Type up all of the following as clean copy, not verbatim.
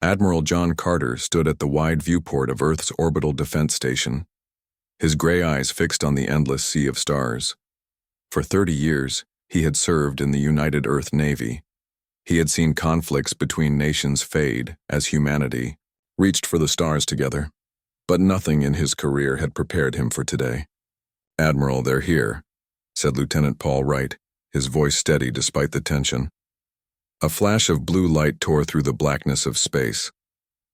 Admiral John Carter stood at the wide viewport of Earth's orbital defense station, his gray eyes fixed on the endless sea of stars. For 30 years, he had served in the United Earth Navy. He had seen conflicts between nations fade as humanity reached for the stars together, but nothing in his career had prepared him for today. "Admiral, they're here," said Lieutenant Paul Wright, his voice steady despite the tension. A flash of blue light tore through the blackness of space.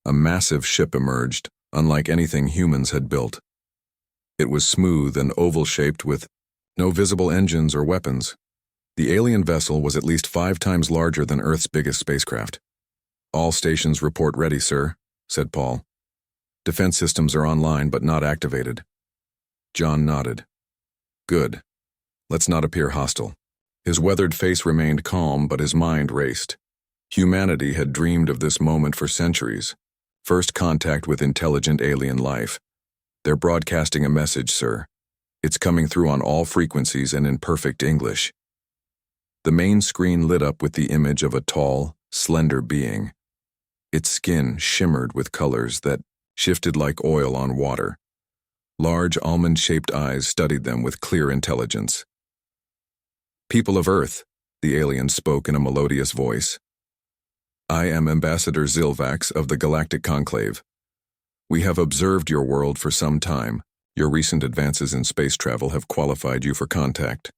A massive ship emerged, unlike anything humans had built. It was smooth and oval-shaped with no visible engines or weapons. The alien vessel was at least 5 times larger than Earth's biggest spacecraft. "All stations report ready, sir," said Paul. "Defense systems are online but not activated." John nodded. "Good. Let's not appear hostile." His weathered face remained calm, but his mind raced. Humanity had dreamed of this moment for centuries. First contact with intelligent alien life. "They're broadcasting a message, sir. It's coming through on all frequencies and in perfect English." The main screen lit up with the image of a tall, slender being. Its skin shimmered with colors that shifted like oil on water. Large almond-shaped eyes studied them with clear intelligence. "People of Earth," the alien spoke in a melodious voice. "I am Ambassador Zilvax of the Galactic Conclave. We have observed your world for some time. Your recent advances in space travel have qualified you for contact.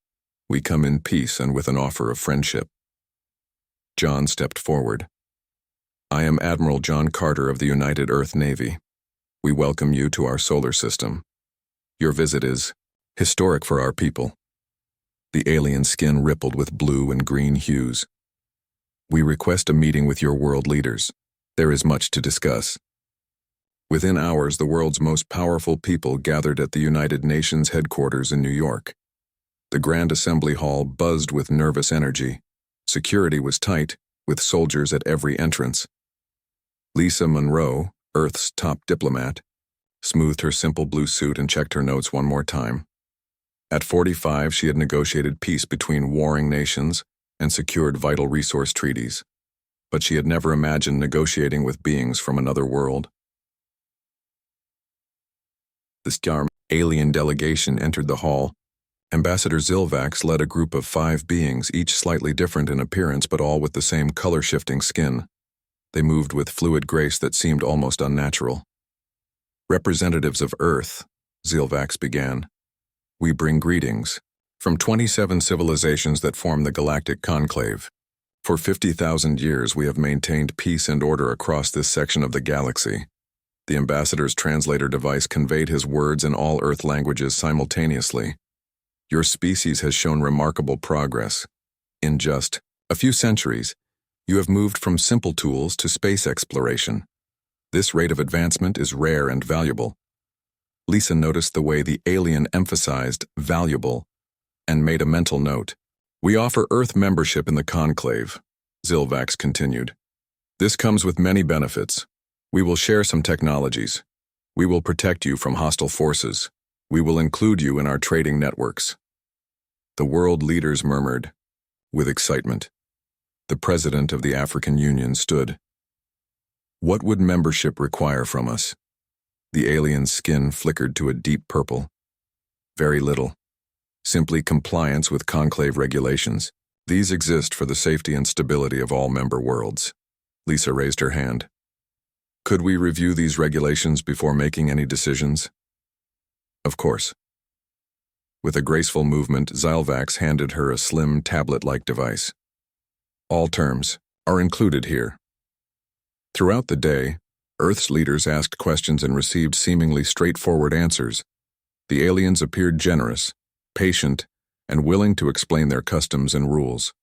We come in peace and with an offer of friendship." John stepped forward. "I am Admiral John Carter of the United Earth Navy. We welcome you to our solar system. Your visit is historic for our people." The alien skin rippled with blue and green hues. "We request a meeting with your world leaders. There is much to discuss." Within hours, the world's most powerful people gathered at the United Nations headquarters in New York. The Grand Assembly Hall buzzed with nervous energy. Security was tight, with soldiers at every entrance. Lisa Monroe, Earth's top diplomat, smoothed her simple blue suit and checked her notes one more time. At 45, she had negotiated peace between warring nations and secured vital resource treaties, but she had never imagined negotiating with beings from another world. The Star alien delegation entered the hall. Ambassador Zilvax led a group of 5 beings, each slightly different in appearance but all with the same color-shifting skin. They moved with fluid grace that seemed almost unnatural. "Representatives of Earth," Zilvax began, "we bring greetings from 27 civilizations that form the Galactic Conclave. For 50,000 years we have maintained peace and order across this section of the galaxy." The ambassador's translator device conveyed his words in all Earth languages simultaneously. "Your species has shown remarkable progress. In just a few centuries, you have moved from simple tools to space exploration. This rate of advancement is rare and valuable." Lisa noticed the way the alien emphasized valuable and made a mental note. "We offer Earth membership in the Conclave," Zilvax continued. "This comes with many benefits. We will share some technologies. We will protect you from hostile forces. We will include you in our trading networks." The world leaders murmured with excitement. The president of the African Union stood. "What would membership require from us?" The alien's skin flickered to a deep purple. "Very little. Simply compliance with conclave regulations. These exist for the safety and stability of all member worlds." Lisa raised her hand. "Could we review these regulations before making any decisions?" "Of course." With a graceful movement, Zilvax handed her a slim tablet-like device. "All terms are included here." Throughout the day, Earth's leaders asked questions and received seemingly straightforward answers. The aliens appeared generous, patient, and willing to explain their customs and rules.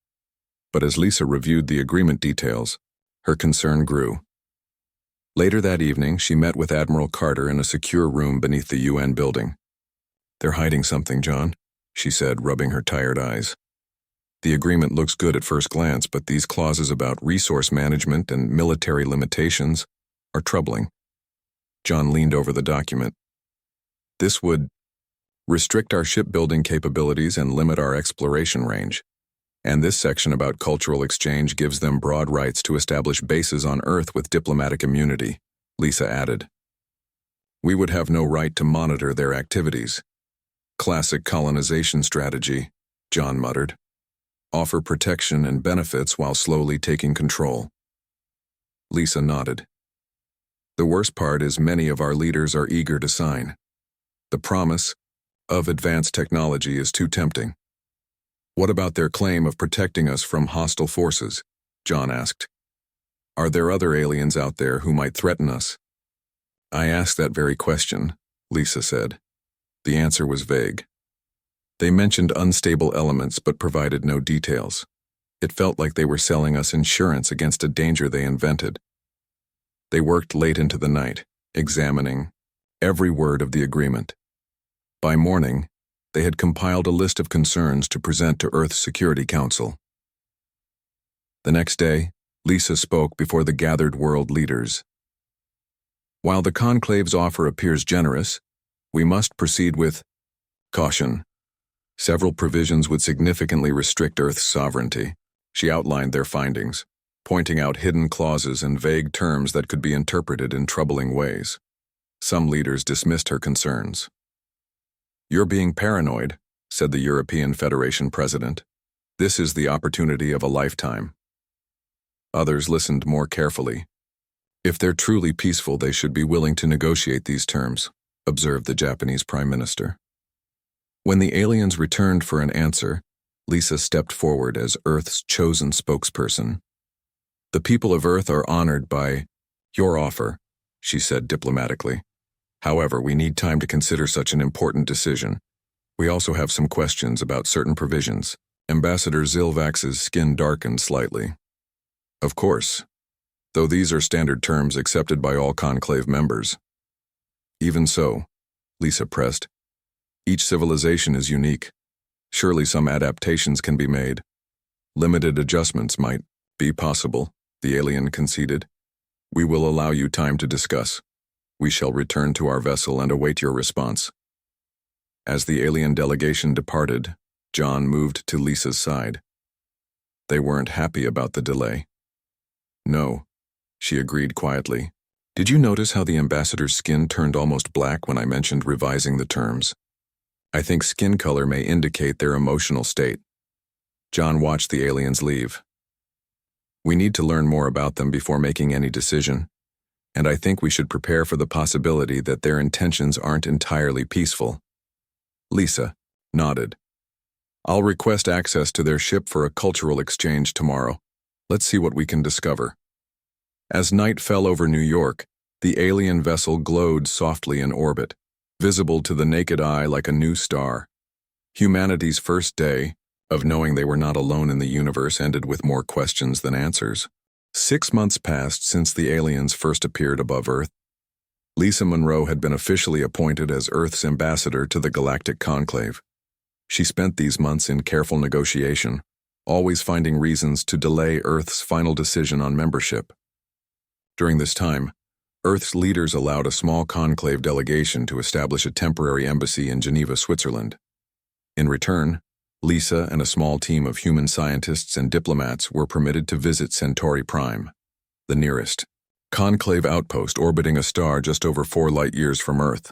But as Lisa reviewed the agreement details, her concern grew. Later that evening, she met with Admiral Carter in a secure room beneath the UN building. "They're hiding something, John," she said, rubbing her tired eyes. "The agreement looks good at first glance, but these clauses about resource management and military limitations are troubling." John leaned over the document. "This would restrict our shipbuilding capabilities and limit our exploration range. And this section about cultural exchange gives them broad rights to establish bases on Earth with diplomatic immunity, Lisa added. We would have no right to monitor their activities. Classic colonization strategy, John muttered. Offer protection and benefits while slowly taking control. Lisa nodded. The worst part is many of our leaders are eager to sign. The promise of advanced technology is too tempting. What about their claim of protecting us from hostile forces? John asked. Are there other aliens out there who might threaten us? I asked that very question, Lisa said. The answer was vague. They mentioned unstable elements but provided no details. It felt like they were selling us insurance against a danger they invented. They worked late into the night, examining every word of the agreement. By morning, they had compiled a list of concerns to present to Earth's Security Council. The next day, Lisa spoke before the gathered world leaders. While the conclave's offer appears generous, we must proceed with caution. Several provisions would significantly restrict Earth's sovereignty. She outlined their findings, pointing out hidden clauses and vague terms that could be interpreted in troubling ways. Some leaders dismissed her concerns. You're being paranoid, said the European Federation president. This is the opportunity of a lifetime. Others listened more carefully. If they're truly peaceful, they should be willing to negotiate these terms, observed the Japanese prime minister. When the aliens returned for an answer, Lisa stepped forward as Earth's chosen spokesperson. The people of Earth are honored by your offer, she said diplomatically. However, we need time to consider such an important decision. We also have some questions about certain provisions. Ambassador Zilvax's skin darkened slightly. Of course, though these are standard terms accepted by all conclave members. Even so, Lisa pressed, each civilization is unique. Surely some adaptations can be made. Limited adjustments might be possible, the alien conceded. We will allow you time to discuss. We shall return to our vessel and await your response. As the alien delegation departed, John moved to Lisa's side. They weren't happy about the delay. No, she agreed quietly. Did you notice how the ambassador's skin turned almost black when I mentioned revising the terms? I think skin color may indicate their emotional state. John watched the aliens leave. We need to learn more about them before making any decision, and I think we should prepare for the possibility that their intentions aren't entirely peaceful. Lisa nodded. I'll request access to their ship for a cultural exchange tomorrow. Let's see what we can discover. As night fell over New York, the alien vessel glowed softly in orbit, visible to the naked eye like a new star. Humanity's first day of knowing they were not alone in the universe ended with more questions than answers. 6 months passed since the aliens first appeared above Earth. Lisa Monroe had been officially appointed as Earth's ambassador to the Galactic Conclave. She spent these months in careful negotiation, always finding reasons to delay Earth's final decision on membership. During this time, Earth's leaders allowed a small conclave delegation to establish a temporary embassy in Geneva, Switzerland. In return, Lisa and a small team of human scientists and diplomats were permitted to visit Centauri Prime, the nearest conclave outpost orbiting a star just over 4 light-years from Earth.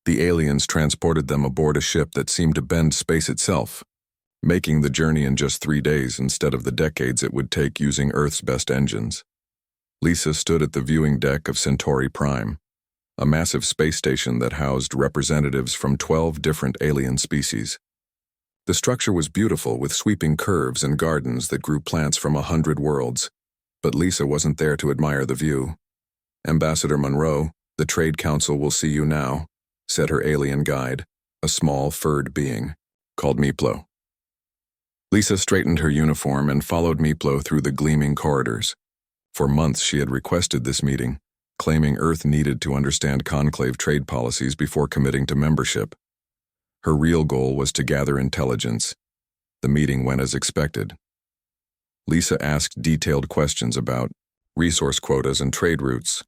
The aliens transported them aboard a ship that seemed to bend space itself, making the journey in just 3 days instead of the decades it would take using Earth's best engines. Lisa stood at the viewing deck of Centauri Prime, a massive space station that housed representatives from 12 different alien species. The structure was beautiful with sweeping curves and gardens that grew plants from 100 worlds, but Lisa wasn't there to admire the view. Ambassador Monroe, the Trade Council will see you now, said her alien guide, a small furred being, called Miplo. Lisa straightened her uniform and followed Miplo through the gleaming corridors. For months she had requested this meeting, claiming Earth needed to understand conclave trade policies before committing to membership. Her real goal was to gather intelligence. The meeting went as expected. Lisa asked detailed questions about resource quotas and trade routes.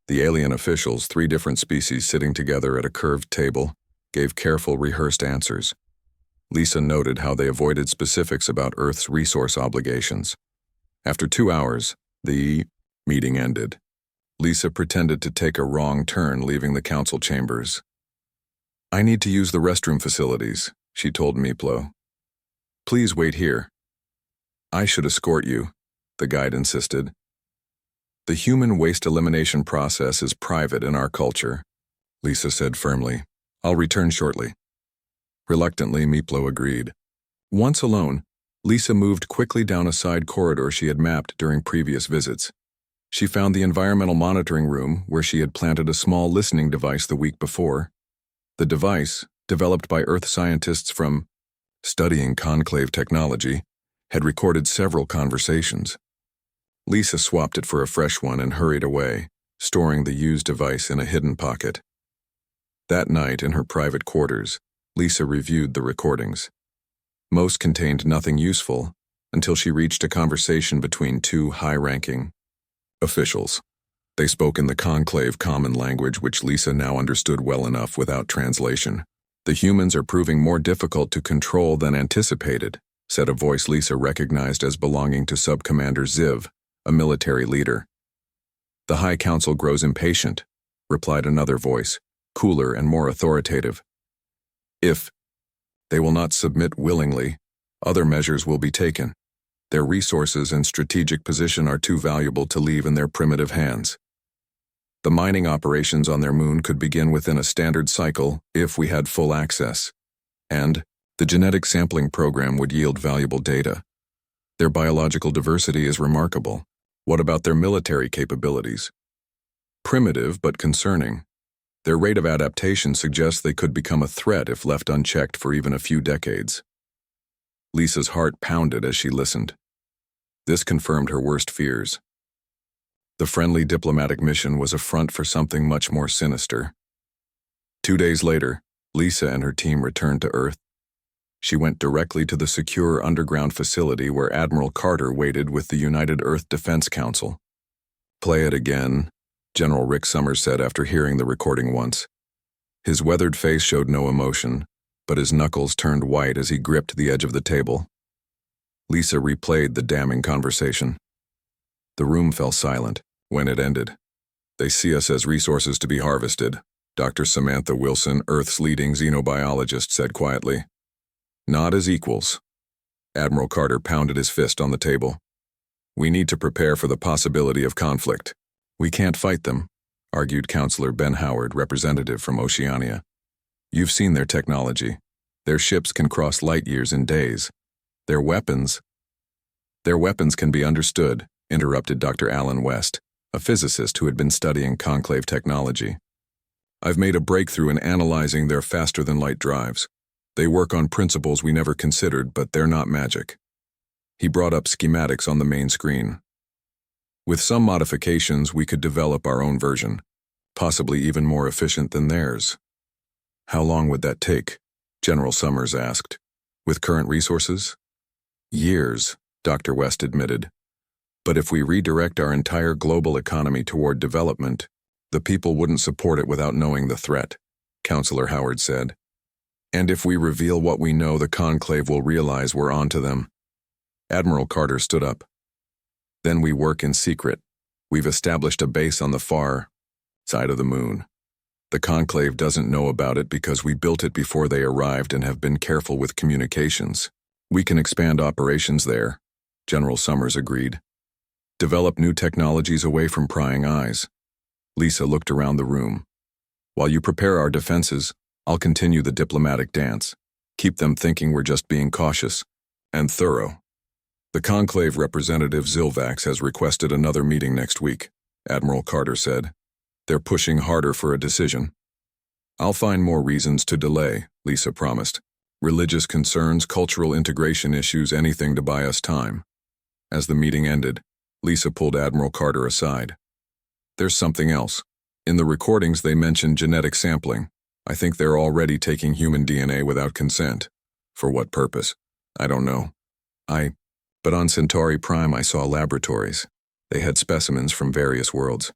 The alien officials, 3 different species sitting together at a curved table, gave careful, rehearsed answers. Lisa noted how they avoided specifics about Earth's resource obligations. After 2 hours, the meeting ended. Lisa pretended to take a wrong turn, leaving the council chambers. "I need to use the restroom facilities," she told Miplo. "Please wait here." "I should escort you," the guide insisted. "The human waste elimination process is private in our culture," Lisa said firmly. "I'll return shortly." Reluctantly, Miplo agreed. Once alone, Lisa moved quickly down a side corridor she had mapped during previous visits. She found the environmental monitoring room where she had planted a small listening device the week before. The device, developed by Earth scientists from studying conclave technology, had recorded several conversations. Lisa swapped it for a fresh one and hurried away, storing the used device in a hidden pocket. That night, in her private quarters, Lisa reviewed the recordings. Most contained nothing useful until she reached a conversation between two high-ranking officials. They spoke in the conclave common language, which Lisa now understood well enough without translation. "The humans are proving more difficult to control than anticipated," said a voice Lisa recognized as belonging to Sub-Commander Ziv, a military leader. "The High Council grows impatient," replied another voice, cooler and more authoritative. "If they will not submit willingly, other measures will be taken. Their resources and strategic position are too valuable to leave in their primitive hands. The mining operations on their moon could begin within a standard cycle if we had full access, and the genetic sampling program would yield valuable data. Their biological diversity is remarkable. What about their military capabilities? Primitive but concerning. Their rate of adaptation suggests they could become a threat if left unchecked for even a few decades." Lisa's heart pounded as she listened. This confirmed her worst fears. The friendly diplomatic mission was a front for something much more sinister. 2 days later, Lisa and her team returned to Earth. She went directly to the secure underground facility where Admiral Carter waited with the United Earth Defense Council. "Play it again," General Rick Summers said after hearing the recording once. His weathered face showed no emotion, but his knuckles turned white as he gripped the edge of the table. Lisa replayed the damning conversation. The room fell silent when it ended. "They see us as resources to be harvested," Dr. Samantha Wilson, Earth's leading xenobiologist, said quietly. "Not as equals." Admiral Carter pounded his fist on the table. "We need to prepare for the possibility of conflict. We can't fight them," argued Counselor Ben Howard, representative from Oceania. "You've seen their technology. Their ships can cross light years in days. Their weapons can be understood," interrupted Dr. Alan West, a physicist who had been studying conclave technology. "I've made a breakthrough in analyzing their faster-than-light drives. They work on principles we never considered, but they're not magic." He brought up schematics on the main screen. "With some modifications, we could develop our own version, possibly even more efficient than theirs." "How long would that take?" General Summers asked. "With current resources?" "Years," Dr. West admitted. "But if we redirect our entire global economy toward development, the people wouldn't support it without knowing the threat," Counselor Howard said. "And if we reveal what we know, the Conclave will realize we're onto them." Admiral Carter stood up. "Then we work in secret. We've established a base on the far side of the moon. The Conclave doesn't know about it because we built it before they arrived and have been careful with communications. We can expand operations there," General Summers agreed. "Develop new technologies away from prying eyes." Lisa looked around the room. "While you prepare our defenses, I'll continue the diplomatic dance. Keep them thinking we're just being cautious and thorough." "The Conclave representative Zilvax has requested another meeting next week," Admiral Carter said. "They're pushing harder for a decision." "I'll find more reasons to delay," Lisa promised. "Religious concerns, cultural integration issues, anything to buy us time." As the meeting ended, Lisa pulled Admiral Carter aside. "There's something else. In the recordings they mentioned genetic sampling. I think they're already taking human DNA without consent. For what purpose? I don't know. But on Centauri Prime I saw laboratories. They had specimens from various worlds.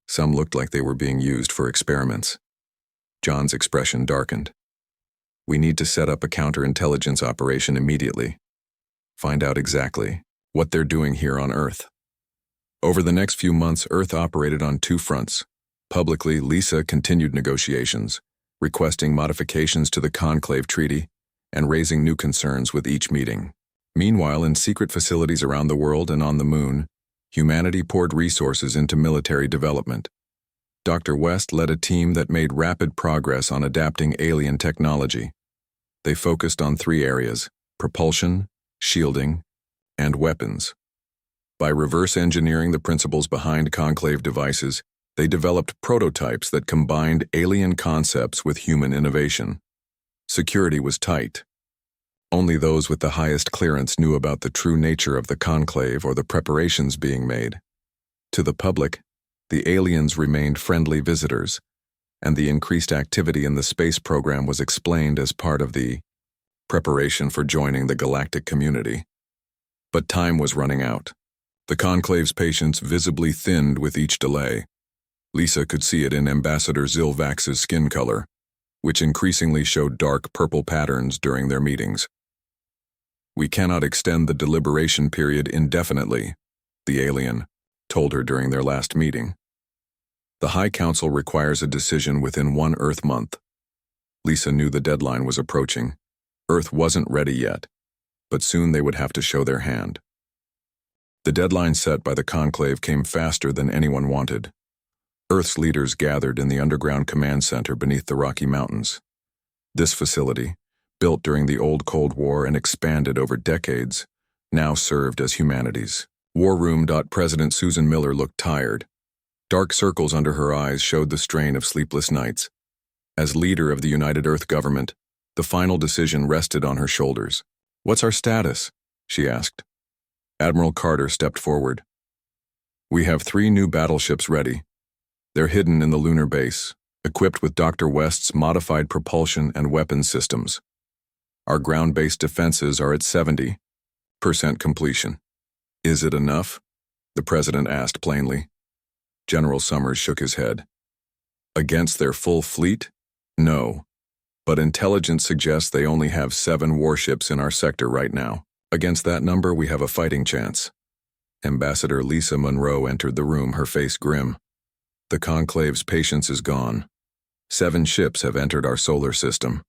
Some looked like they were being used for experiments." John's expression darkened. We need to set up a counterintelligence operation immediately. Find out exactly what they're doing here on Earth. Over the next few months, Earth operated on two fronts. Publicly, Lisa continued negotiations, requesting modifications to the Conclave Treaty and raising new concerns with each meeting. Meanwhile, in secret facilities around the world and on the moon, humanity poured resources into military development. Dr. West led a team that made rapid progress on adapting alien technology. They focused on three areas: propulsion, shielding, and weapons. By reverse engineering the principles behind conclave devices, they developed prototypes that combined alien concepts with human innovation. Security was tight. Only those with the highest clearance knew about the true nature of the conclave or the preparations being made. To the public, the aliens remained friendly visitors, and the increased activity in the space program was explained as part of the preparation for joining the galactic community. But time was running out. The conclave's patience visibly thinned with each delay. Lisa could see it in Ambassador Zilvax's skin color, which increasingly showed dark purple patterns during their meetings. "We cannot extend the deliberation period indefinitely," the alien told her during their last meeting. "The High Council requires a decision within 1 Earth month." Lisa knew the deadline was approaching. Earth wasn't ready yet, but soon they would have to show their hand. The deadline set by the conclave came faster than anyone wanted. Earth's leaders gathered in the underground command center beneath the Rocky Mountains. This facility, built during the old Cold War and expanded over decades, now served as humanity's war room. President Susan Miller looked tired. Dark circles under her eyes showed the strain of sleepless nights. As leader of the United Earth government, the final decision rested on her shoulders. "What's our status?" she asked. Admiral Carter stepped forward. "We have 3 new battleships ready. They're hidden in the lunar base, equipped with Dr. West's modified propulsion and weapons systems. Our ground-based defenses are at 70% completion." "Is it enough?" the president asked plainly. General Summers shook his head. "Against their full fleet? No. But intelligence suggests they only have 7 warships in our sector right now. Against that number, we have a fighting chance." Ambassador Lisa Monroe entered the room, her face grim. "The conclave's patience is gone. 7 ships have entered our solar system.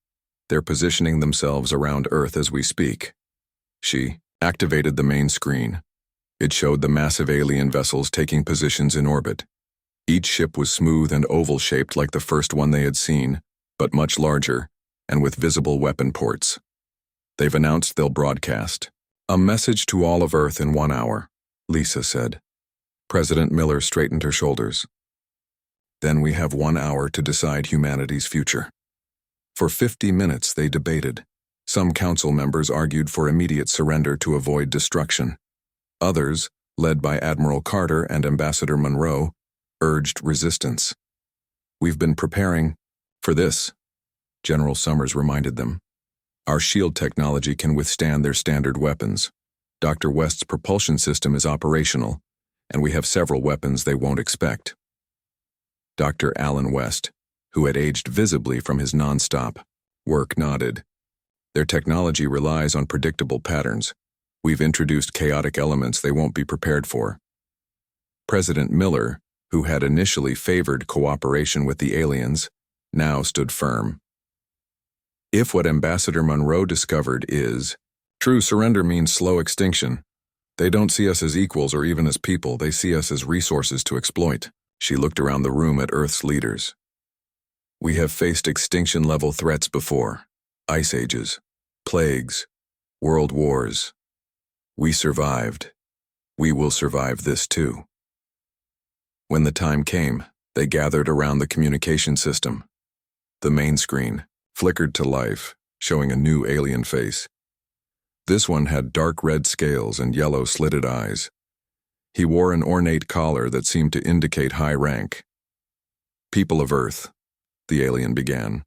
They're positioning themselves around Earth as we speak." She activated the main screen. It showed the massive alien vessels taking positions in orbit. Each ship was smooth and oval-shaped like the first one they had seen, but much larger, and with visible weapon ports. "They've announced they'll broadcast a message to all of Earth in 1 hour," Lisa said. President Miller straightened her shoulders. "Then we have 1 hour to decide humanity's future." For 50 minutes they debated. Some council members argued for immediate surrender to avoid destruction. Others, led by Admiral Carter and Ambassador Monroe, urged resistance. "We've been preparing for this," General Summers reminded them. "Our shield technology can withstand their standard weapons. Dr. West's propulsion system is operational, and we have several weapons they won't expect." Dr. Alan West, who had aged visibly from his non-stop work, nodded. "Their technology relies on predictable patterns. We've introduced chaotic elements they won't be prepared for." President Miller, who had initially favored cooperation with the aliens, now stood firm. "If what Ambassador Monroe discovered is true, surrender means slow extinction. They don't see us as equals or even as people, they see us as resources to exploit." She looked around the room at Earth's leaders. "We have faced extinction-level threats before. Ice ages, plagues, world wars. We survived. We will survive this too." When the time came, they gathered around the communication system. The main screen flickered to life, showing a new alien face. This one had dark red scales and yellow slitted eyes. He wore an ornate collar that seemed to indicate high rank. "People of Earth," the alien began.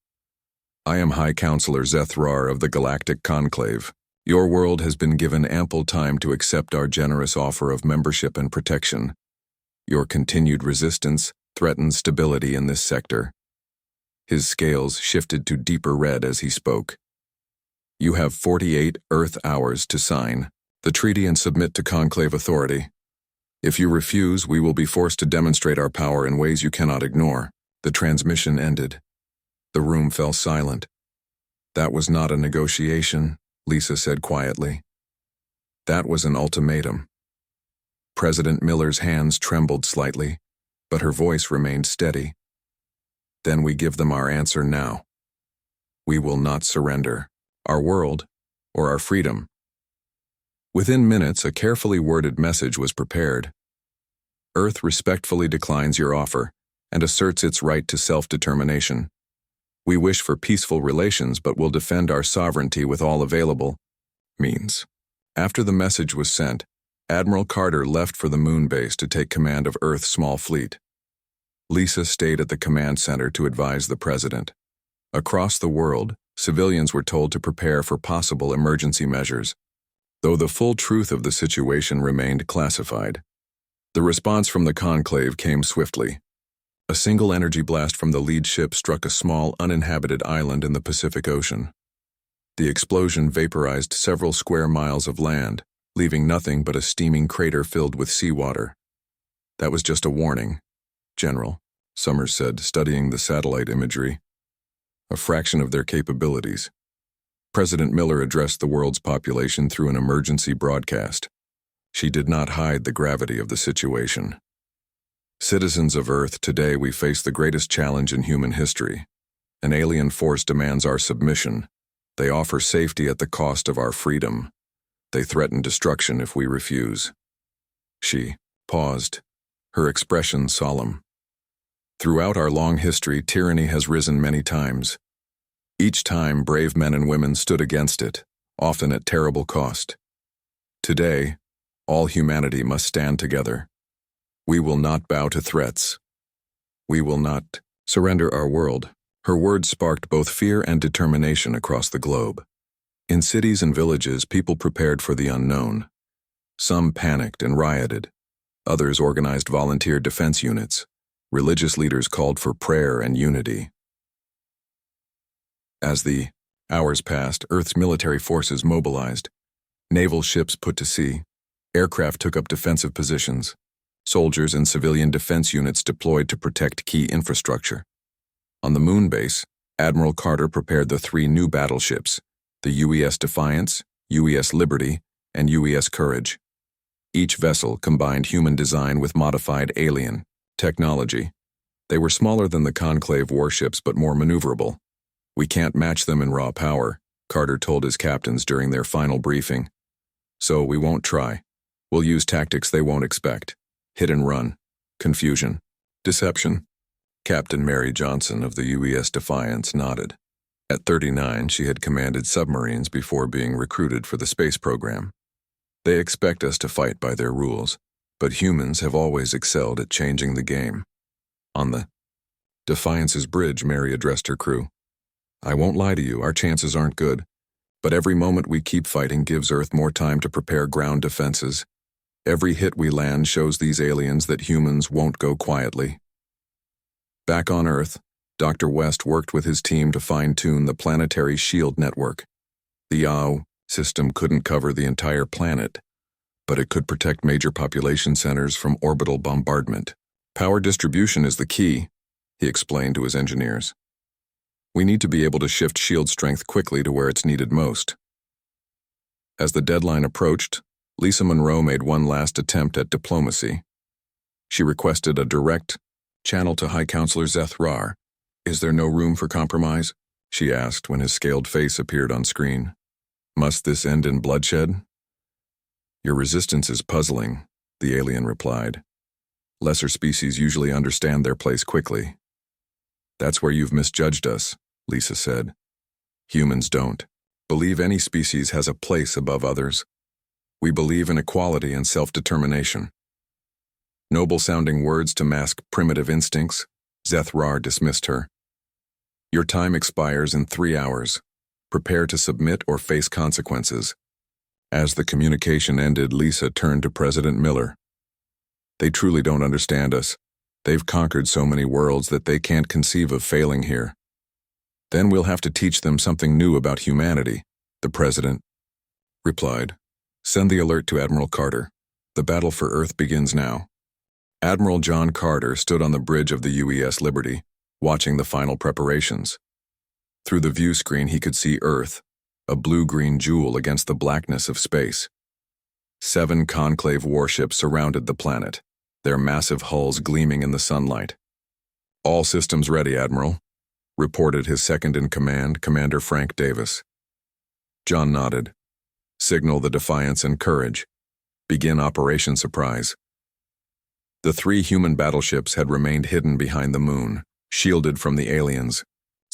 "I am High Counselor Zethrar of the Galactic Conclave. Your world has been given ample time to accept our generous offer of membership and protection. Your continued resistance threatens stability in this sector." His scales shifted to deeper red as he spoke. You have 48 Earth hours to sign the treaty and submit to Conclave authority. If you refuse, we will be forced to demonstrate our power in ways you cannot ignore." The transmission ended. The room fell silent. "That was not a negotiation," Lisa said quietly. "That was an ultimatum." President Miller's hands trembled slightly, but her voice remained steady. "Then we give them our answer now. We will not surrender our world or our freedom." Within minutes, a carefully worded message was prepared. "Earth respectfully declines your offer and asserts its right to self-determination. We wish for peaceful relations but will defend our sovereignty with all available means." After the message was sent, Admiral Carter left for the moon base to take command of Earth's small fleet. Lisa stayed at the command center to advise the president. Across the world, civilians were told to prepare for possible emergency measures, though the full truth of the situation remained classified. The response from the conclave came swiftly. A single energy blast from the lead ship struck a small, uninhabited island in the Pacific Ocean. The explosion vaporized several square miles of land, leaving nothing but a steaming crater filled with seawater. "That was just a warning, General," Summers said, studying the satellite imagery. "A fraction of their capabilities." President Miller addressed the world's population through an emergency broadcast. She did not hide the gravity of the situation. "Citizens of Earth, today we face the greatest challenge in human history. An alien force demands our submission. They offer safety at the cost of our freedom. They threaten destruction if we refuse." She paused, her expression solemn. "Throughout our long history, tyranny has risen many times. Each time, brave men and women stood against it, often at terrible cost. Today, all humanity must stand together. We will not bow to threats. We will not surrender our world." Her words sparked both fear and determination across the globe. In cities and villages, people prepared for the unknown. Some panicked and rioted. Others organized volunteer defense units. Religious leaders called for prayer and unity. As the hours passed, Earth's military forces mobilized. Naval ships put to sea. Aircraft took up defensive positions. Soldiers and civilian defense units deployed to protect key infrastructure. On the moon base, Admiral Carter prepared the 3 new battleships, the UES Defiance, UES Liberty, and UES Courage. Each vessel combined human design with modified alien technology. They were smaller than the Conclave warships but more maneuverable. "We can't match them in raw power," Carter told his captains during their final briefing. "So we won't try. We'll use tactics they won't expect. Hit and run, confusion, deception." Captain Mary Johnson of the UES Defiance nodded. At 39, she had commanded submarines before being recruited for the space program. "They expect us to fight by their rules, but humans have always excelled at changing the game." On the Defiance's bridge, Mary addressed her crew. "I won't lie to you, our chances aren't good, but every moment we keep fighting gives Earth more time to prepare ground defenses. Every hit we land shows these aliens that humans won't go quietly." Back on Earth, Dr. West worked with his team to fine-tune the planetary shield network. The YAO system couldn't cover the entire planet, but it could protect major population centers from orbital bombardment. "Power distribution is the key," he explained to his engineers. "We need to be able to shift shield strength quickly to where it's needed most." As the deadline approached, Lisa Monroe made one last attempt at diplomacy. She requested a direct channel to High Counselor Zeth Rar. "Is there no room for compromise?" she asked when his scaled face appeared on screen. "Must this end in bloodshed?" "Your resistance is puzzling," the alien replied. "Lesser species usually understand their place quickly." "That's where you've misjudged us," Lisa said. "Humans don't believe any species has a place above others. We believe in equality and self-determination." Noble-sounding words to mask primitive instincts, Zeth Rar dismissed her. "Your time expires in 3 hours. Prepare to submit or face consequences." As the communication ended, Lisa turned to President Miller. "They truly don't understand us. They've conquered so many worlds that they can't conceive of failing here. Then we'll have to teach them something new about humanity, The President replied, "Send the alert to Admiral Carter. The battle for Earth begins now." Admiral John Carter stood on the bridge of the UES Liberty, watching the final preparations. Through the view screen he could see Earth, a blue-green jewel against the blackness of space. 7 Conclave warships surrounded the planet, their massive hulls gleaming in the sunlight. "All systems ready, Admiral," reported his second-in-command, Commander Frank Davis. John nodded. "Signal the Defiance and Courage. Begin Operation Surprise." The 3 human battleships had remained hidden behind the moon, shielded from the aliens,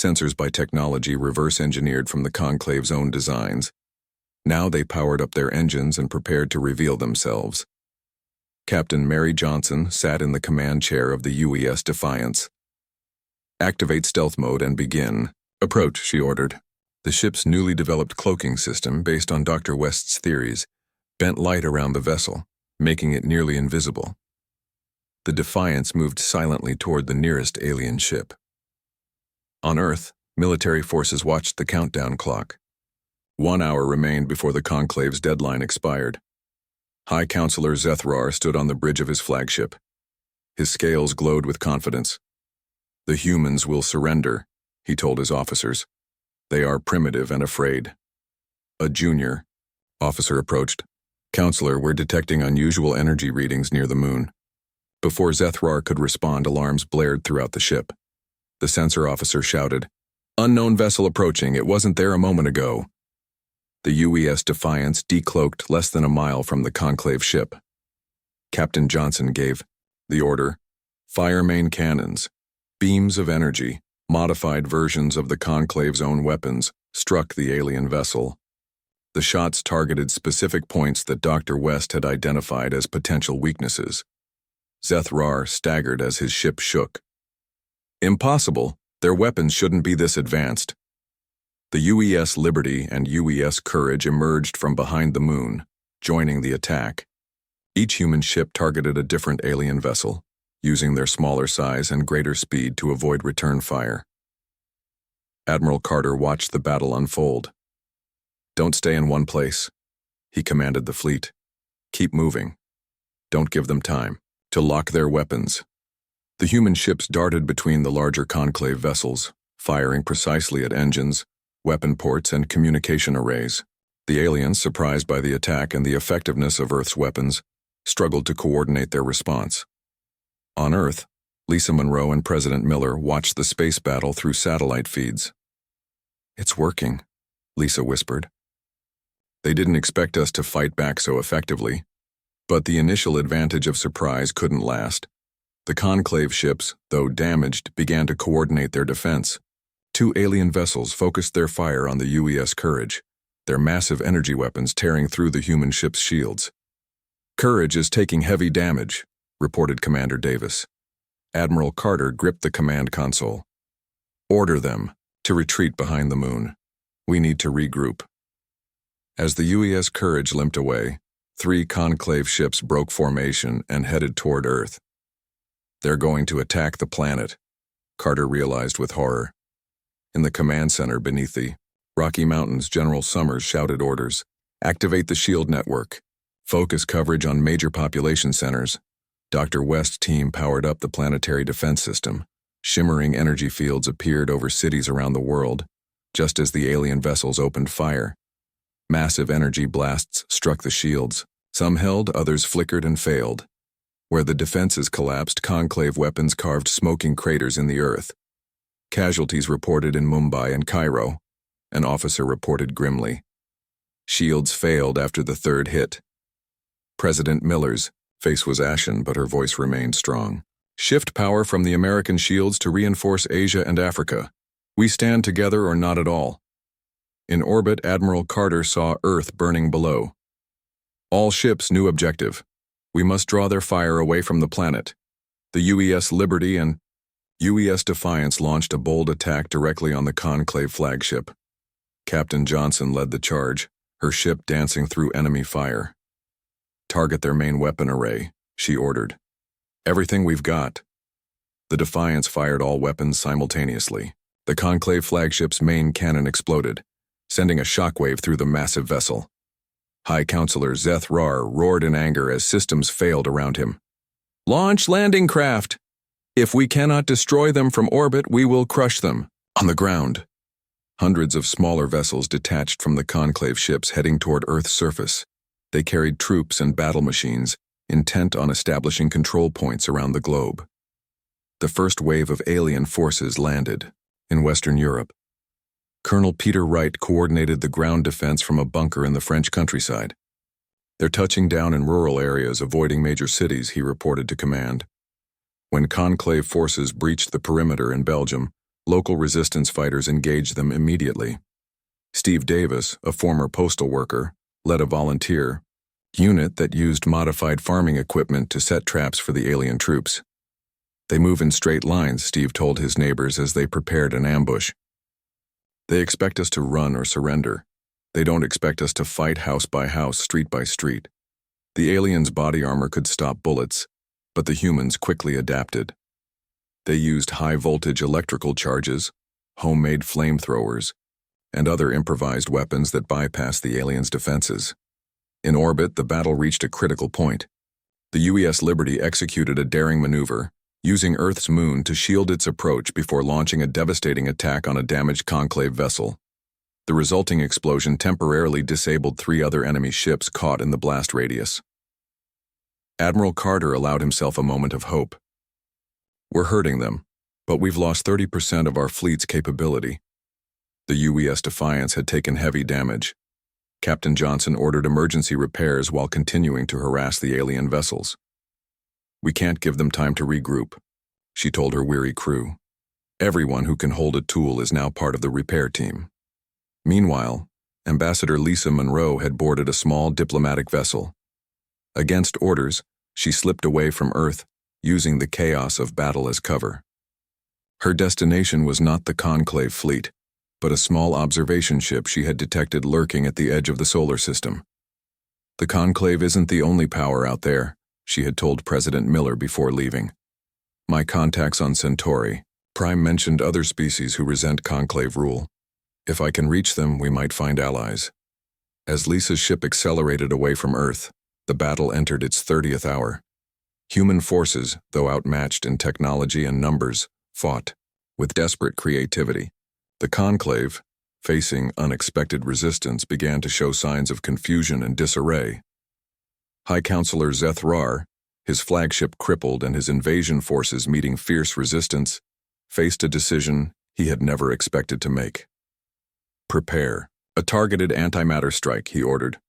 sensors by technology reverse-engineered from the Conclave's own designs. Now they powered up their engines and prepared to reveal themselves. Captain Mary Johnson sat in the command chair of the UES Defiance. "Activate stealth mode and begin." "Approach," she ordered. The ship's newly developed cloaking system, based on Dr. West's theories, bent light around the vessel, making it nearly invisible. The Defiance moved silently toward the nearest alien ship. On Earth, military forces watched the countdown clock. 1 hour remained before the Conclave's deadline expired. High Counselor Zethrar stood on the bridge of his flagship. His scales glowed with confidence. "The humans will surrender," he told his officers. "They are primitive and afraid." A junior officer approached. "Counselor, we're detecting unusual energy readings near the moon." Before Zethrar could respond, alarms blared throughout the ship. The sensor officer shouted, "Unknown vessel approaching. It wasn't there a moment ago." The UES Defiance decloaked less than a mile from the Conclave ship. Captain Johnson gave the order, "Fire main cannons." Beams of energy, modified versions of the Conclave's own weapons, struck the alien vessel. The shots targeted specific points that Dr. West had identified as potential weaknesses. Zethrar staggered as his ship shook. "Impossible. Their weapons shouldn't be this advanced." The UES Liberty and UES Courage emerged from behind the moon, joining the attack. Each human ship targeted a different alien vessel, using their smaller size and greater speed to avoid return fire. Admiral Carter watched the battle unfold. "Don't stay in one place," he commanded the fleet. "Keep moving. Don't give them time to lock their weapons." The human ships darted between the larger Conclave vessels, firing precisely at engines, weapon ports, and communication arrays. The aliens, surprised by the attack and the effectiveness of Earth's weapons, struggled to coordinate their response. On Earth, Lisa Monroe and President Miller watched the space battle through satellite feeds. "It's working," Lisa whispered. "They didn't expect us to fight back so effectively." But the initial advantage of surprise couldn't last. The Conclave ships, though damaged, began to coordinate their defense. 2 alien vessels focused their fire on the UES Courage, their massive energy weapons tearing through the human ship's shields. "Courage is taking heavy damage," reported Commander Davis. Admiral Carter gripped the command console. "Order them to retreat behind the moon. We need to regroup." As the UES Courage limped away, 3 Conclave ships broke formation and headed toward Earth. "They're going to attack the planet," Carter realized with horror. In the command center beneath the Rocky Mountains, General Summers shouted orders. "Activate the shield network. Focus coverage on major population centers." Dr. West's team powered up the planetary defense system. Shimmering energy fields appeared over cities around the world, just as the alien vessels opened fire. Massive energy blasts struck the shields. Some held, others flickered and failed. Where the defenses collapsed, Conclave weapons carved smoking craters in the earth. Casualties reported in Mumbai and Cairo. An officer reported grimly. Shields failed after the 3rd hit. President Miller's face was ashen, but her voice remained strong. "Shift power from the American shields to reinforce Asia and Africa. We stand together or not at all." In orbit, Admiral Carter saw Earth burning below. "All ships, new objective. We must draw their fire away from the planet." The UES Liberty and UES Defiance launched a bold attack directly on the Conclave flagship. Captain Johnson led the charge, her ship dancing through enemy fire. "Target their main weapon array," she ordered. "Everything we've got." The Defiance fired all weapons simultaneously. The Conclave flagship's main cannon exploded, sending a shockwave through the massive vessel. High Counselor Zeth Rar roared in anger as systems failed around him. "Launch landing craft! If we cannot destroy them from orbit, we will crush them." On the ground, hundreds of smaller vessels detached from the Conclave ships heading toward Earth's surface. They carried troops and battle machines, intent on establishing control points around the globe. The first wave of alien forces landed in Western Europe. Colonel Peter Wright coordinated the ground defense from a bunker in the French countryside. "They're touching down in rural areas, avoiding major cities," he reported to command. When Conclave forces breached the perimeter in Belgium, local resistance fighters engaged them immediately. Steve Davis, a former postal worker, led a volunteer unit that used modified farming equipment to set traps for the alien troops. "They move in straight lines," Steve told his neighbors as they prepared an ambush. "They expect us to run or surrender. They don't expect us to fight house by house, street by street." The aliens' body armor could stop bullets, but the humans quickly adapted. They used high-voltage electrical charges, homemade flamethrowers, and other improvised weapons that bypassed the aliens' defenses. In orbit, the battle reached a critical point. The UES Liberty executed a daring maneuver, using Earth's moon to shield its approach before launching a devastating attack on a damaged Conclave vessel. The resulting explosion temporarily disabled 3 other enemy ships caught in the blast radius. Admiral Carter allowed himself a moment of hope. "We're hurting them, but we've lost 30% of our fleet's capability." The UES Defiance had taken heavy damage. Captain Johnson ordered emergency repairs while continuing to harass the alien vessels. "We can't give them time to regroup," she told her weary crew. "Everyone who can hold a tool is now part of the repair team." Meanwhile, Ambassador Lisa Monroe had boarded a small diplomatic vessel. Against orders, she slipped away from Earth, using the chaos of battle as cover. Her destination was not the Conclave fleet, but a small observation ship she had detected lurking at the edge of the solar system. "The Conclave isn't the only power out there," she had told President Miller before leaving. "My contacts on Centauri, Prime mentioned other species who resent Conclave rule. If I can reach them, we might find allies." As Lisa's ship accelerated away from Earth, the battle entered its 30th hour. Human forces, though outmatched in technology and numbers, fought with desperate creativity. The Conclave, facing unexpected resistance, began to show signs of confusion and disarray. High Counselor Zeth Rar, his flagship crippled and his invasion forces meeting fierce resistance, faced a decision he had never expected to make. "Prepare a targeted antimatter strike," he ordered.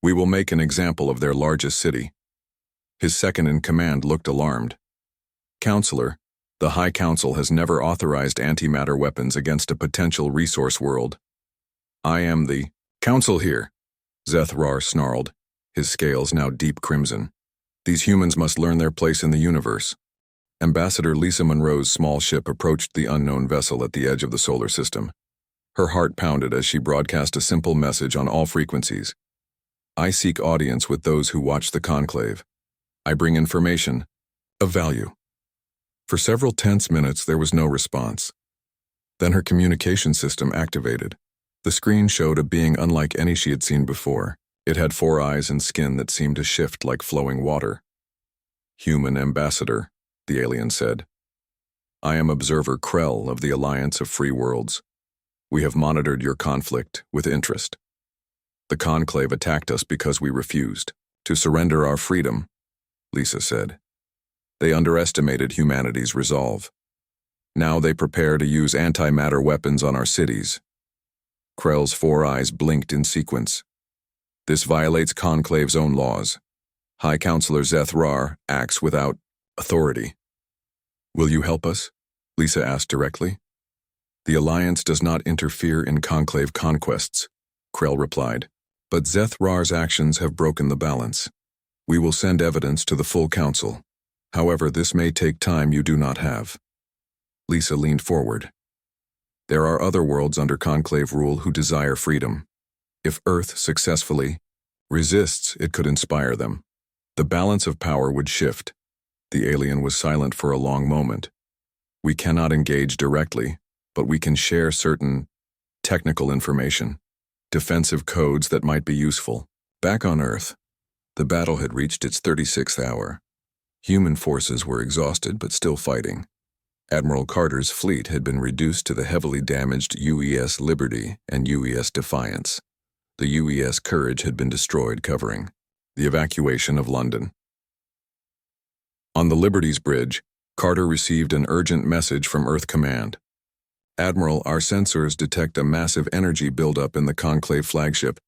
"We will make an example of their largest city." His second-in-command looked alarmed. "Counselor, the High Council has never authorized antimatter weapons against a potential resource world." "I am the Council here," Zeth Rar snarled, his scales now deep crimson. "These humans must learn their place in the universe." Ambassador Lisa Monroe's small ship approached the unknown vessel at the edge of the solar system. Her heart pounded as she broadcast a simple message on all frequencies. "I seek audience with those who watch the Conclave. I bring information of value." For several tense minutes, there was no response. Then her communication system activated. The screen showed a being unlike any she had seen before. It had 4 eyes and skin that seemed to shift like flowing water. "Human ambassador," the alien said. "I am Observer Krell of the Alliance of Free Worlds. We have monitored your conflict with interest. The Conclave attacked us because we refused to surrender our freedom," Lisa said. "They underestimated humanity's resolve. Now they prepare to use antimatter weapons on our cities." Krell's 4 eyes blinked in sequence. "This violates Conclave's own laws. High Counselor Zeth Rar acts without authority." "Will you help us?" Lisa asked directly. "The Alliance does not interfere in Conclave conquests," Krell replied, "but Zeth Rar's actions have broken the balance. We will send evidence to the full Council. However, this may take time you do not have." Lisa leaned forward. "There are other worlds under Conclave rule who desire freedom. If Earth successfully resists, it could inspire them. The balance of power would shift." The alien was silent for a long moment. "We cannot engage directly, but we can share certain technical information." defensive codes that might be useful. Back on Earth, the battle had reached its 36th hour. Human forces were exhausted but still fighting. Admiral Carter's fleet had been reduced to the heavily damaged UES Liberty and UES Defiance. The UES Courage had been destroyed, covering the evacuation of London. On the Liberty's bridge, Carter received an urgent message from Earth Command. Admiral, our sensors detect a massive energy buildup in the Conclave flagship.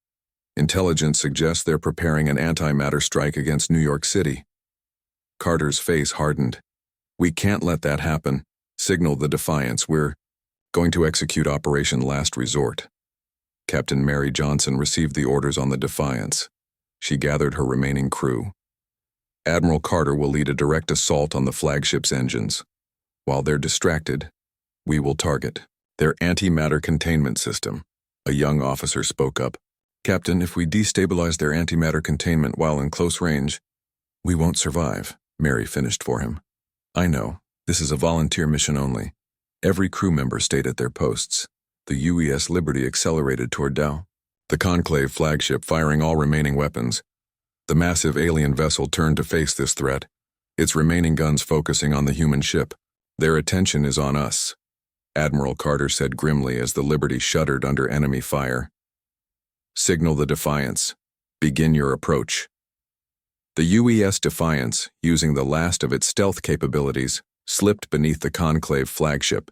Intelligence suggests they're preparing an antimatter strike against New York City. Carter's face hardened. We can't let that happen. Signal the Defiance. We're going to execute Operation Last Resort. Captain Mary Johnson received the orders on the Defiance. She gathered her remaining crew. Admiral Carter will lead a direct assault on the flagship's engines. While they're distracted, we will target their antimatter containment system. A young officer spoke up. Captain, if we destabilize their antimatter containment while in close range, we won't survive, Mary finished for him. I know. This is a volunteer mission only. Every crew member stayed at their posts. The UES Liberty accelerated toward Dow, the Conclave flagship, firing all remaining weapons. The massive alien vessel turned to face this threat, its remaining guns focusing on the human ship. Their attention is on us, Admiral Carter said grimly as the Liberty shuddered under enemy fire. Signal the Defiance. Begin your approach. The UES Defiance, using the last of its stealth capabilities, slipped beneath the Conclave flagship.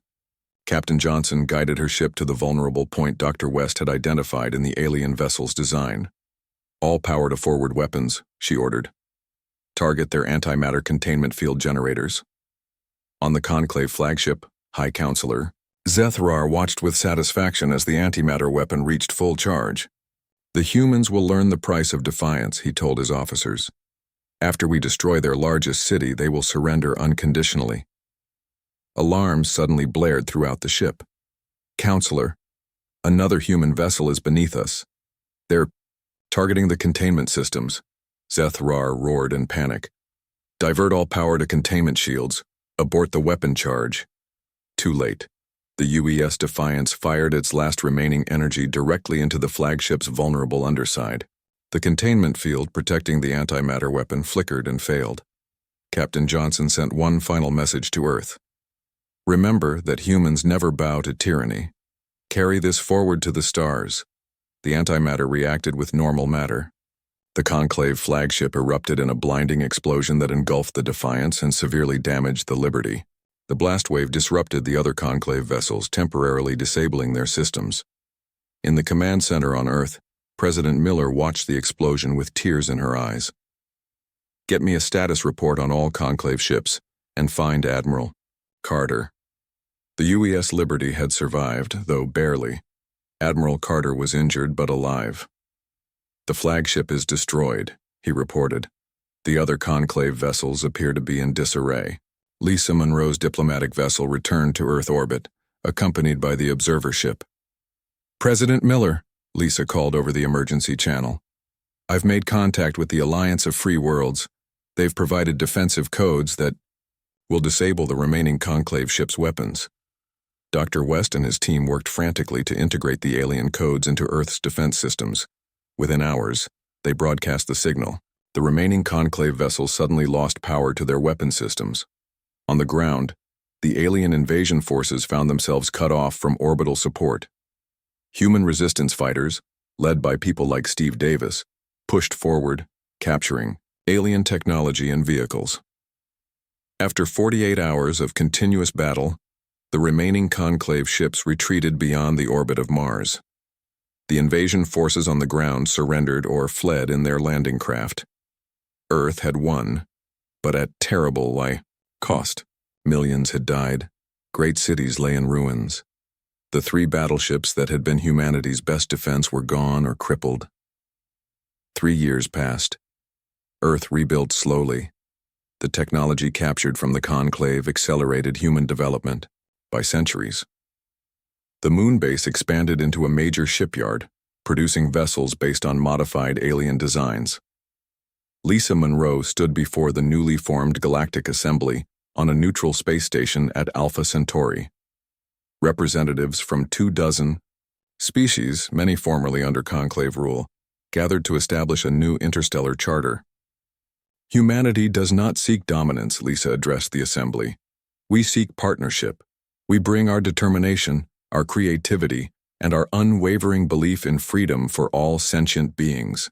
Captain Johnson guided her ship to the vulnerable point Dr. West had identified in the alien vessel's design. All power to forward weapons, she ordered. Target their antimatter containment field generators. On the Conclave flagship, High Counselor Zethrar watched with satisfaction as the antimatter weapon reached full charge. The humans will learn the price of defiance, he told his officers. After we destroy their largest city, they will surrender unconditionally. Alarms suddenly blared throughout the ship. Counselor, another human vessel is beneath us. They're targeting the containment systems, Zethrar roared in panic. Divert all power to containment shields. Abort the weapon charge. Too late. The UES Defiance fired its last remaining energy directly into the flagship's vulnerable underside. The containment field protecting the antimatter weapon flickered and failed. Captain Johnson sent one final message to Earth. Remember that humans never bow to tyranny. Carry this forward to the stars. The antimatter reacted with normal matter. The Conclave flagship erupted in a blinding explosion that engulfed the Defiance and severely damaged the Liberty. The blast wave disrupted the other Conclave vessels, temporarily disabling their systems. In the command center on Earth, President Miller watched the explosion with tears in her eyes. Get me a status report on all Conclave ships, and find Admiral Carter. The UES Liberty had survived, though barely. Admiral Carter was injured but alive. The flagship is destroyed, he reported. The other Conclave vessels appear to be in disarray. Lisa Monroe's diplomatic vessel returned to Earth orbit, accompanied by the observer ship. President Miller, Lisa called over the emergency channel. I've made contact with the Alliance of Free Worlds. They've provided defensive codes that will disable the remaining Conclave ship's weapons. Dr. West and his team worked frantically to integrate the alien codes into Earth's defense systems. Within hours, they broadcast the signal. The remaining Conclave vessels suddenly lost power to their weapon systems. On the ground, the alien invasion forces found themselves cut off from orbital support. Human resistance fighters, led by people like Steve Davis, pushed forward, capturing alien technology and vehicles. After 48 hours of continuous battle, the remaining Conclave ships retreated beyond the orbit of Mars. The invasion forces on the ground surrendered or fled in their landing craft. Earth had won, but at terrible cost. Millions had died. Great cities lay in ruins. The 3 battleships that had been humanity's best defense were gone or crippled. 3 years passed. Earth rebuilt slowly. The technology captured from the Conclave accelerated human development by centuries. The moon base expanded into a major shipyard, producing vessels based on modified alien designs. Lisa Monroe stood before the newly formed Galactic Assembly on a neutral space station at Alpha Centauri. Representatives from 24 Species, many formerly under conclave rule, gathered to establish a new interstellar charter. Humanity does not seek dominance, Lisa addressed the assembly. We seek partnership. We bring our determination, our creativity, and our unwavering belief in freedom for all sentient beings.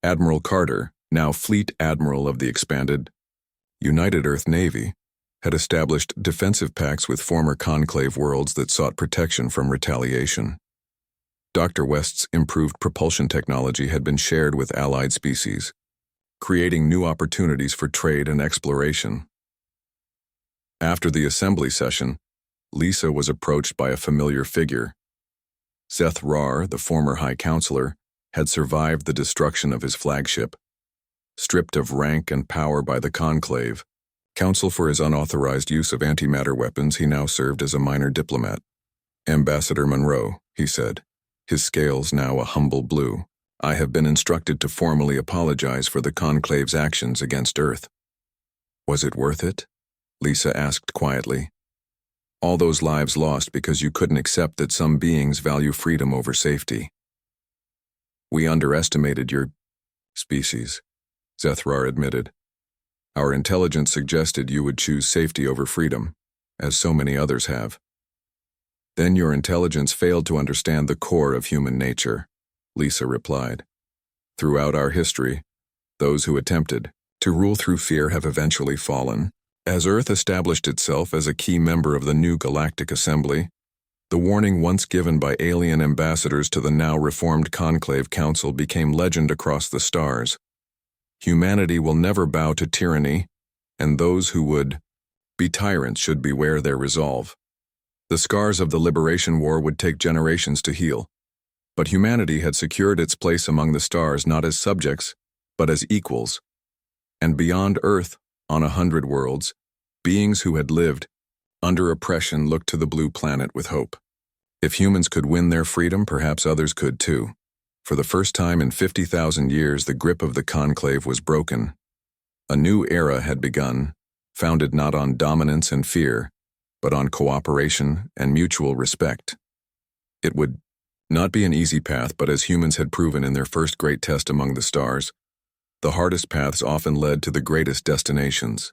Admiral Carter, now Fleet Admiral of the expanded United Earth Navy, had established defensive pacts with former conclave worlds that sought protection from retaliation. Dr. West's improved propulsion technology had been shared with allied species, creating new opportunities for trade and exploration. After the assembly session, Lisa was approached by a familiar figure. Seth Rar, the former High Counselor, had survived the destruction of his flagship. Stripped of rank and power by the Conclave, counsel for his unauthorized use of antimatter weapons, he now served as a minor diplomat. Ambassador Monroe, he said, his scales now a humble blue, I have been instructed to formally apologize for the Conclave's actions against Earth. Was it worth it? Lisa asked quietly. All those lives lost because you couldn't accept that some beings value freedom over safety. We underestimated your species, Zethrar admitted. Our intelligence suggested you would choose safety over freedom, as so many others have. Then your intelligence failed to understand the core of human nature, Lisa replied. Throughout our history, those who attempted to rule through fear have eventually fallen. As Earth established itself as a key member of the new Galactic Assembly, the warning once given by alien ambassadors to the now reformed Conclave Council became legend across the stars. Humanity will never bow to tyranny, and those who would be tyrants should beware their resolve. The scars of the Liberation War would take generations to heal, but humanity had secured its place among the stars not as subjects, but as equals. And beyond Earth, on 100 worlds, beings who had lived under oppression looked to the blue planet with hope. If humans could win their freedom, perhaps others could too. For the first time in 50,000 years, the grip of the Conclave was broken. A new era had begun, founded not on dominance and fear, but on cooperation and mutual respect. It would not be an easy path, but as humans had proven in their first great test among the stars, the hardest paths often led to the greatest destinations.